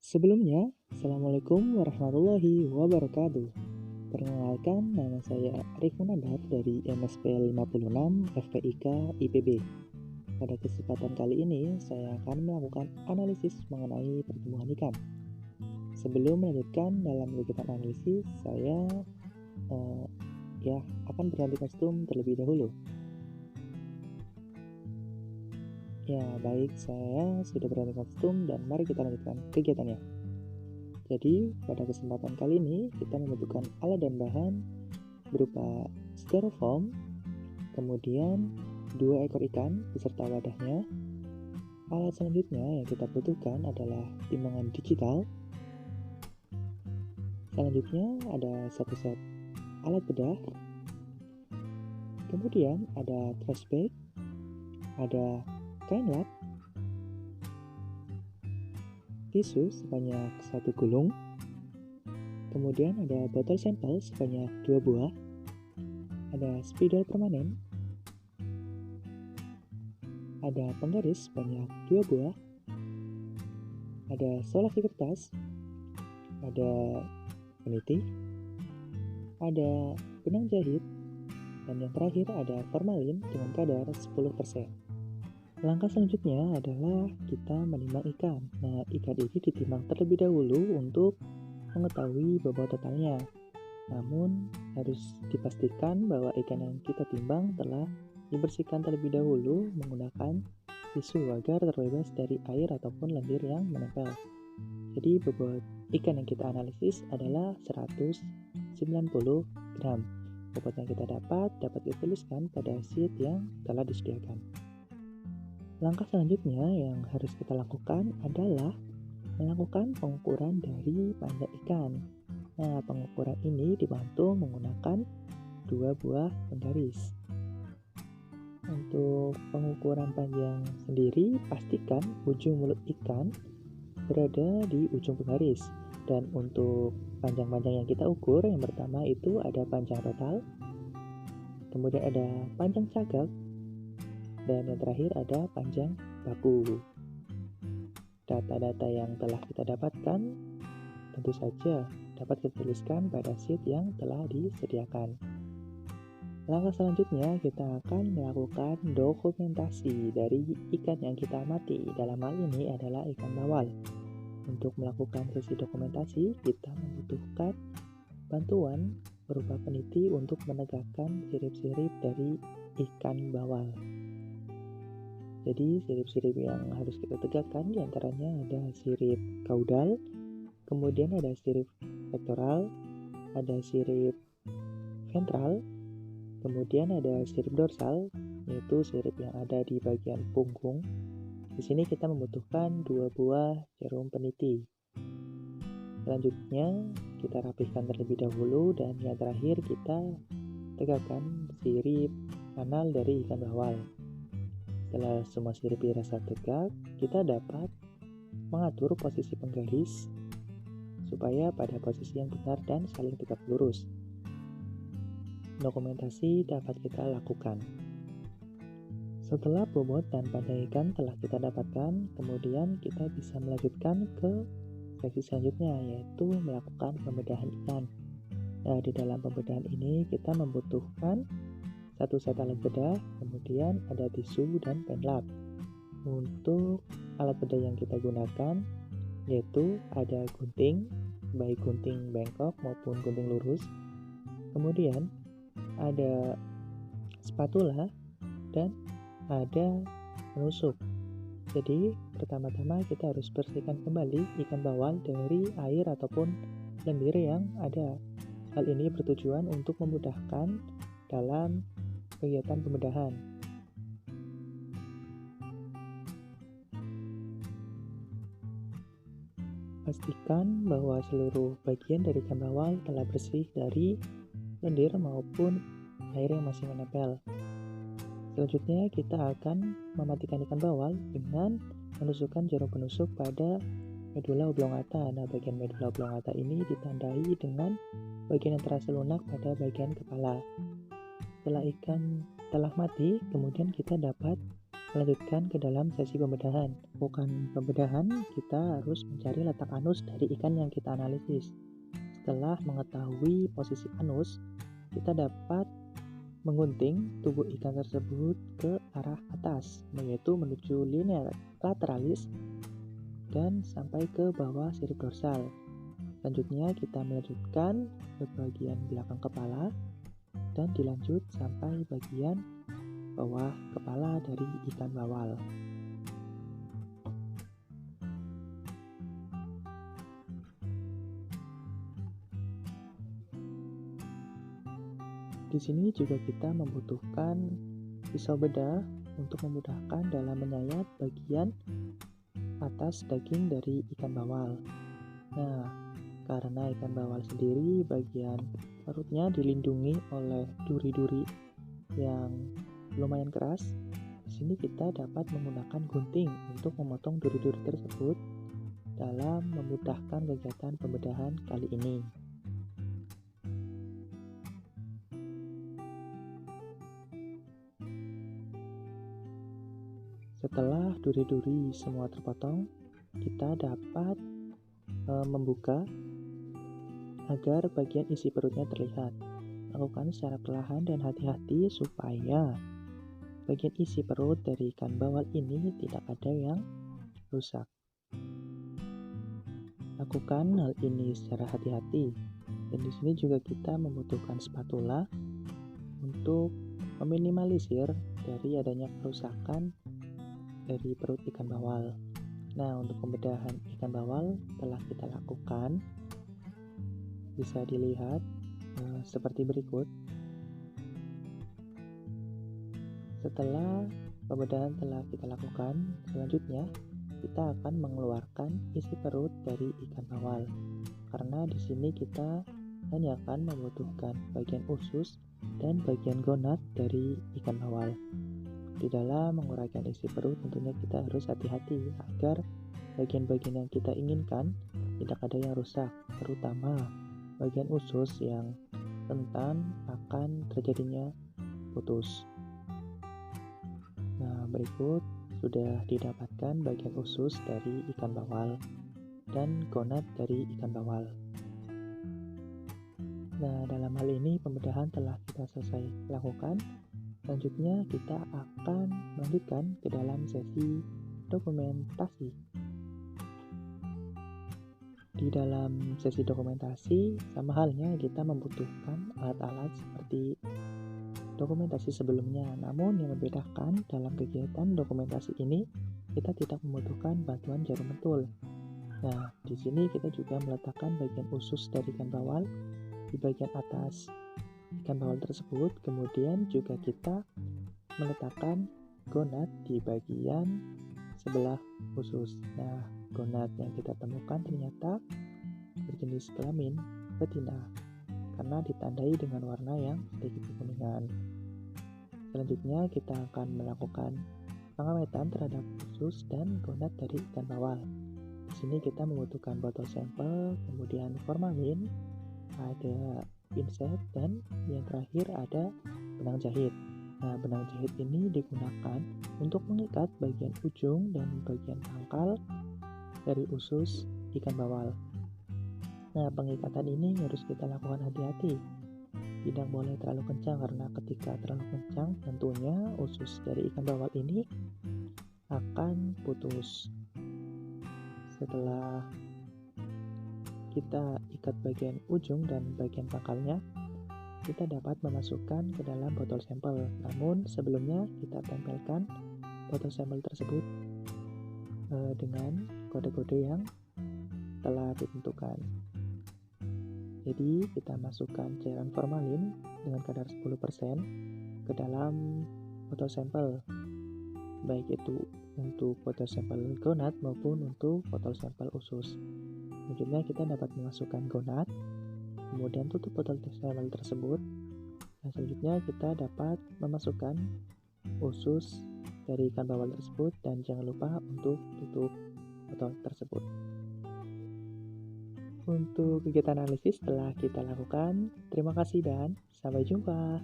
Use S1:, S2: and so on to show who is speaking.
S1: Sebelumnya, Assalamualaikum warahmatullahi wabarakatuh. Perkenalkan, nama saya Arif Munadar dari MSP 56 FPIK IPB. Pada kesempatan kali ini, saya akan melakukan analisis mengenai pertumbuhan ikan. Sebelum melanjutkan dalam kegiatan analisis, saya akan berganti kostum terlebih dahulu. Ya, baik, saya sudah berganti kostum dan mari kita lanjutkan kegiatannya. Jadi, pada kesempatan kali ini kita membutuhkan alat dan bahan berupa styrofoam, kemudian 2 ekor ikan beserta wadahnya. Alat selanjutnya yang kita butuhkan adalah timbangan digital. Selanjutnya ada satu set alat bedah. Kemudian ada trash bag, ada kain lap, tisu sebanyak 1 gulung, kemudian ada botol sampel sebanyak 2 buah, ada spidol permanen, ada penggaris sebanyak 2 buah, ada solasi kertas, ada peniti, ada benang jahit, dan yang terakhir ada formalin dengan kadar 10%. Langkah selanjutnya adalah kita menimbang ikan. Nah, ikan ini ditimbang terlebih dahulu untuk mengetahui bobot totalnya. Namun, harus dipastikan bahwa ikan yang kita timbang telah dibersihkan terlebih dahulu menggunakan tisu agar terbebas dari air ataupun lendir yang menempel. Jadi, bobot ikan yang kita analisis adalah 190 gram. Bobot yang kita dapat dituliskan pada sheet yang telah disediakan. Langkah selanjutnya yang harus kita lakukan adalah melakukan pengukuran dari panjang ikan. Nah, pengukuran ini dibantu menggunakan 2 buah penggaris. Untuk pengukuran panjang sendiri, pastikan ujung mulut ikan berada di ujung penggaris. Dan untuk panjang-panjang yang kita ukur, yang pertama itu ada panjang total, kemudian ada panjang cagak, dan yang terakhir ada panjang baku. Data-data yang telah kita dapatkan tentu saja dapat kita tuliskan pada sheet yang telah disediakan. Langkah selanjutnya kita akan melakukan dokumentasi dari ikan yang kita amati. Dalam hal ini adalah ikan bawal. Untuk melakukan sesi dokumentasi, kita membutuhkan bantuan berupa peniti untuk menegakkan sirip-sirip dari ikan bawal. Jadi sirip-sirip yang harus kita tegakkan diantaranya ada sirip kaudal, kemudian ada sirip pektoral, ada sirip ventral, kemudian ada sirip dorsal, yaitu sirip yang ada di bagian punggung. Di sini kita membutuhkan 2 buah jarum peniti. Selanjutnya kita rapihkan terlebih dahulu dan yang terakhir kita tegakkan sirip kanal dari ikan bawal. Setelah semua sirip dirasa tegak, kita dapat mengatur posisi penggaris supaya pada posisi yang benar dan saling tegak lurus. Dokumentasi dapat kita lakukan. Setelah bobot dan panjang ikan telah kita dapatkan, kemudian kita bisa melanjutkan ke sesi selanjutnya, yaitu melakukan pembedahan ikan. Nah, di dalam pembedahan ini kita membutuhkan satu set alat bedah, kemudian ada tisu dan penlap. Untuk alat bedah yang kita gunakan yaitu ada gunting, baik gunting bengkok maupun gunting lurus. Kemudian ada spatula dan ada penusuk. Jadi pertama-tama kita harus bersihkan kembali ikan bawal dari air ataupun lendir yang ada. Hal ini bertujuan untuk memudahkan dalam kegiatan pembedahan. Pastikan bahwa seluruh bagian dari ikan bawal telah bersih dari lendir maupun air yang masih menempel. Selanjutnya kita akan mematikan ikan bawal dengan menusukkan jarum penusuk pada medula oblongata. Nah, bagian medula oblongata ini ditandai dengan bagian yang terasa lunak pada bagian kepala. Setelah ikan telah mati, kemudian kita dapat Melanjutkan ke dalam sesi pembedahan. Bukan pembedahan, kita harus mencari letak anus dari ikan yang kita analisis. Setelah mengetahui posisi anus, kita dapat menggunting tubuh ikan tersebut ke arah atas, yaitu menuju linea lateralis dan sampai ke bawah sirip dorsal. Selanjutnya kita melanjutkan ke bagian belakang kepala dan dilanjut sampai bagian bawah kepala dari ikan bawal. Di sini juga kita membutuhkan pisau bedah untuk memudahkan dalam menyayat bagian atas daging dari ikan bawal. Nah, karena ikan bawal sendiri bagian perutnya dilindungi oleh duri-duri yang lumayan keras, di sini kita dapat menggunakan gunting untuk memotong duri-duri tersebut dalam memudahkan kegiatan pembedahan kali ini. Setelah duri-duri semua terpotong, kita dapat membuka agar bagian isi perutnya terlihat. Lakukan secara perlahan dan hati-hati supaya bagian isi perut dari ikan bawal ini tidak ada yang rusak. Lakukan hal ini secara hati-hati. Dan di sini juga kita membutuhkan spatula untuk meminimalisir dari adanya kerusakan dari perut ikan bawal. Nah, untuk pembedahan ikan bawal telah kita lakukan. Bisa dilihat seperti berikut. Setelah pembedahan telah kita lakukan, selanjutnya kita akan mengeluarkan isi perut dari ikan bawal. Karena di sini kita hanya akan membutuhkan bagian usus dan bagian gonad dari ikan bawal. Di dalam menguraikan isi perut tentunya kita harus hati-hati agar bagian-bagian yang kita inginkan tidak ada yang rusak, terutama bagian usus yang rentan akan terjadinya putus. Nah, berikut sudah didapatkan bagian usus dari ikan bawal dan gonad dari ikan bawal. Nah, dalam hal ini pembedahan telah kita selesai lakukan. Selanjutnya kita akan melanjutkan ke dalam sesi dokumentasi. Di dalam sesi dokumentasi, sama halnya kita membutuhkan alat-alat seperti dokumentasi sebelumnya. Namun yang membedakan dalam kegiatan dokumentasi ini, kita tidak membutuhkan bantuan jarum pentul. Nah, di sini kita juga meletakkan bagian usus dari ikan bawal di bagian atas ikan bawal tersebut, kemudian juga kita meletakkan gonad di bagian sebelah usus. Nah, gonad yang kita temukan ternyata berjenis kelamin betina karena ditandai dengan warna yang sedikit kekuningan. Selanjutnya kita akan melakukan pengawetan terhadap usus dan gonad dari ikan bawal. Di sini kita membutuhkan botol sampel, kemudian formalin, ada pinset, dan yang terakhir ada benang jahit. Nah, benang jahit ini digunakan untuk mengikat bagian ujung dan bagian pangkal dari usus ikan bawal. Nah, pengikatan ini harus kita lakukan hati-hati. Tidak boleh terlalu kencang karena ketika terlalu kencang tentunya usus dari ikan bawal ini akan putus. Setelah kita ikat bagian ujung dan bagian pangkalnya, kita dapat memasukkan ke dalam botol sampel. Namun sebelumnya kita tempelkan botol sampel tersebut dengan kode-kode yang telah ditentukan. Jadi kita masukkan cairan formalin dengan kadar 10% ke dalam botol sampel, baik itu untuk botol sampel gonad maupun untuk botol sampel usus. Selanjutnya kita dapat memasukkan gonad, kemudian tutup botol sampel tersebut, dan selanjutnya kita dapat memasukkan usus dari ikan bawal tersebut, dan jangan lupa untuk tutup botol tersebut. Untuk kegiatan analisis telah kita lakukan. Terima kasih dan sampai jumpa.